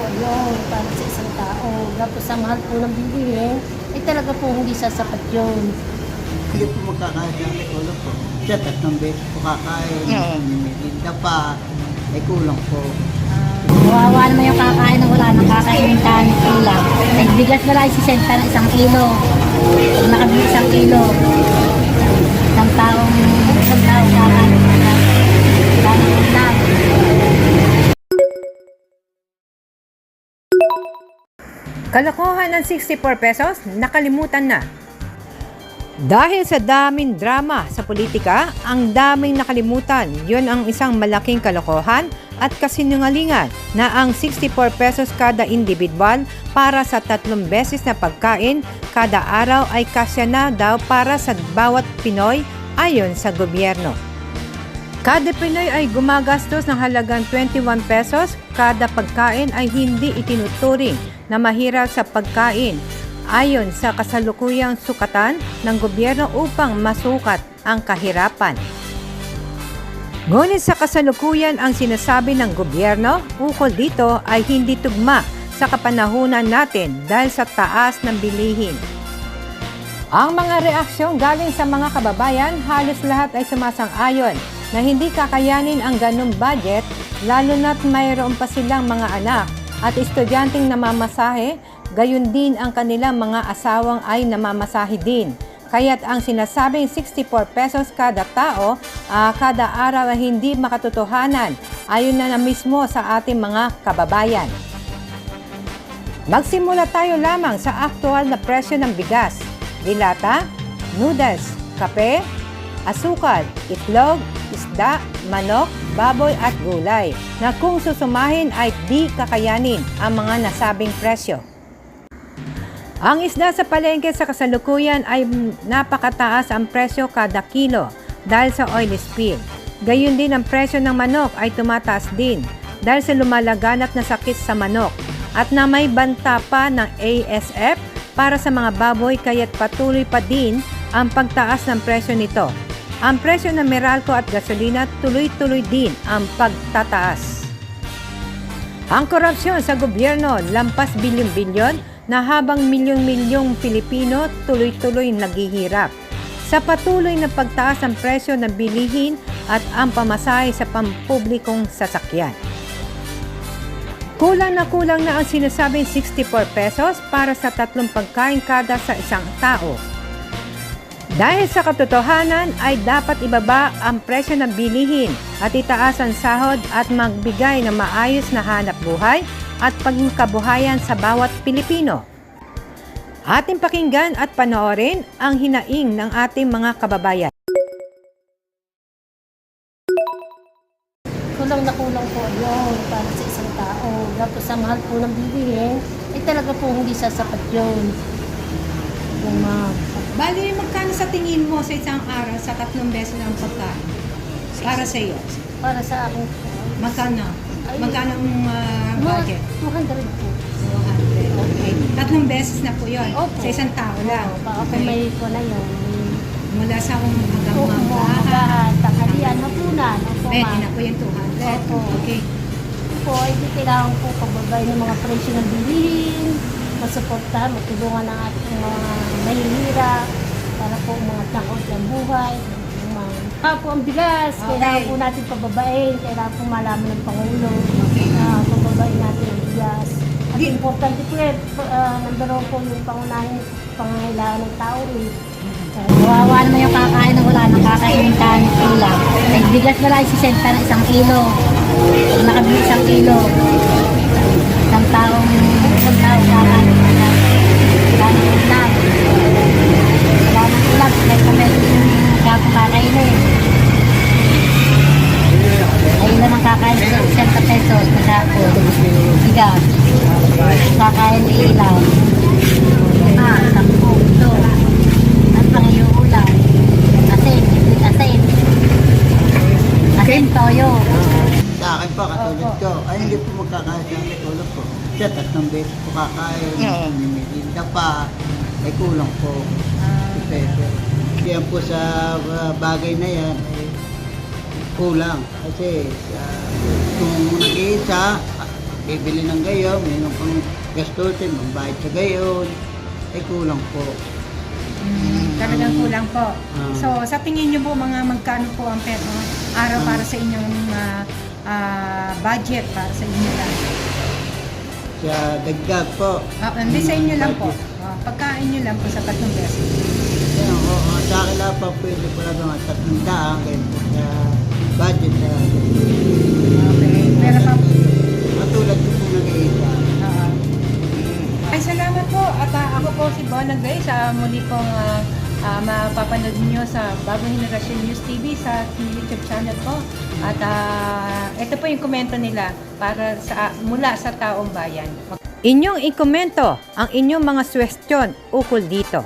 po yun para sa isang tao. Tapos sa mahal po ng bilihin, talaga po hindi sasapat yun. Hindi po magkakain ng ulo po. Siya 3 beses po kakain. Oo. Merinda pa. Ay kulang po. Kawawa naman yung kakain na wala nang kakainin tayo ng ulam. Nagbigas wala yung 60 na 1 kilo. Pag nakabili 1 kilo, isang taong kakain. Wala nang ulam. Kalokohan ng 64 pesos, nakalimutan na. Dahil sa daming drama sa politika, ang daming nakalimutan. Yun ang isang malaking kalokohan at kasinungalingan na ang 64 pesos kada individual para sa 3 beses na pagkain kada araw ay kasya na daw para sa bawat Pinoy ayon sa gobyerno. Kada Pinoy ay gumagastos ng halagang 21 pesos, kada pagkain ay hindi itinuturing na mahirap sa pagkain ayon sa kasalukuyang sukatan ng gobyerno upang masukat ang kahirapan. Ngunit sa kasalukuyan ang sinasabi ng gobyerno ukol dito ay hindi tugma sa kapanahunan natin dahil sa taas ng bilihin. Ang mga reaksyon galing sa mga kababayan, halos lahat ay sumasang-ayon na hindi kakayanin ang ganung budget lalo na't mayroon pa silang mga anak at estudyanteng namamasahe, gayon din ang kanilang mga asawang ay namamasahe din. Kaya't ang sinasabing 64 pesos kada tao, kada araw ay hindi makatotohanan ayon na mismo sa ating mga kababayan. Magsimula tayo lamang sa aktual na presyo ng bigas, dilata, noodles, kape, asukal, itlog, isda, manok, baboy at gulay na kung susumahin ay di kakayanin ang mga nasabing presyo. Ang isda sa palengke sa kasalukuyan ay napakataas ang presyo kada kilo dahil sa oil spill. Gayon din ang presyo ng manok ay tumataas din dahil sa lumalaganap na sakit sa manok at na may banta pa ng ASF para sa mga baboy kaya't patuloy pa din ang pagtaas ng presyo nito. Ang presyo ng Meralco at gasolina tuloy-tuloy din ang pagtataas. Ang korupsyon sa gobyerno lampas bilyon-bilyon na habang milyong-milyong Pilipino tuloy-tuloy naghihirap sa patuloy na pagtaas ng presyo ng bilihin at ang pamasahe sa pampublikong sasakyan. Kulang na ang sinasabing 64 pesos para sa 3 pagkain kada sa isang tao. Dahil sa katotohanan ay dapat ibaba ang presyo ng bilihin at itaas ang sahod at magbigay ng maayos na hanap buhay at pagkabuhayan sa bawat Pilipino. Ating pakinggan at panoorin ang hinaing ng ating mga kababayan. Kulang na kulang po yun para sa isang tao. Tapos sa mahal po ng bilihin, talaga po hindi sasapat yun. Yung mga Bali, magkano sa tingin mo sa isang araw sa 3 beses ng pagkain? Para sa iyo? para sa akin po. Magkano? Magkano ang budget? 200 po. 200. Okay. 3 beses na po yun. Opo. Sa isang tao lang. Baka kung may ko na yun. Mula sa hanggang Opo, magahan. tanghalian, hapunan. Opo, Pwede ma'am. na po yung 200. Opo. Okay. Po, hindi kailangan po pagbabay ng mga presyo ng bilihin, masuportahan, matulungan ang ating mga mahihirap para po mga takot ng buhay. Po ang bigas, Okay. kailangan po natin pababain, kailangan po malaman ng Pangulo na pababain natin ang bigas. At importante po number 1 po yung pangunahing pangangailangan ng tao eh. Kawawa naman yung kakain na wala nang kakainin tayo ng ulam. Nagbigas wala yung 60 na 1 kilo. Pag nakabili 1 kilo, isang taong kakain. Wala nang ulam. Wala nang ulam, kaya kami kakainin. Ayun lang ang kakain sa 60 pesos na dako. Bigas. Kakain ni ilaw. 10 ito. At pangyuulan. Asin, asin. Asin, toyo. Sa akin po, katulad ko, ay hindi po magkakain ng ulo po. Siya 3 beses po kakain. Merinda pa. Ay kulang po. 50 pesos. Yan po sa bagay na yan, kulang. Kasi kung nag-iisa, bibili ng gayon, mayroon pang gastusin, magbayad sa gayon, ay kulang po. Talagang kulang po. Ah. So, sa tingin niyo po mga magkano po ang araw para sa inyong budget para sa inyo lang? Sa dagdag po. Hindi sa inyo lang po. Pagkain niyo lang po sa 3 beses. Ayun, sa akin lang po pwede po lang mga 300 kaya po sa budget na Okay. Pero pa, matulad ko po nag-iisa. ay salamat po. At ako po si Bonag Ray sa muli pong mapapanood niyo sa Bagong Henerasyon News TV sa YouTube channel ko. At ito po yung komento nila para mula sa taong bayan. Inyong ikomento ang inyong mga suwestyon ukol dito.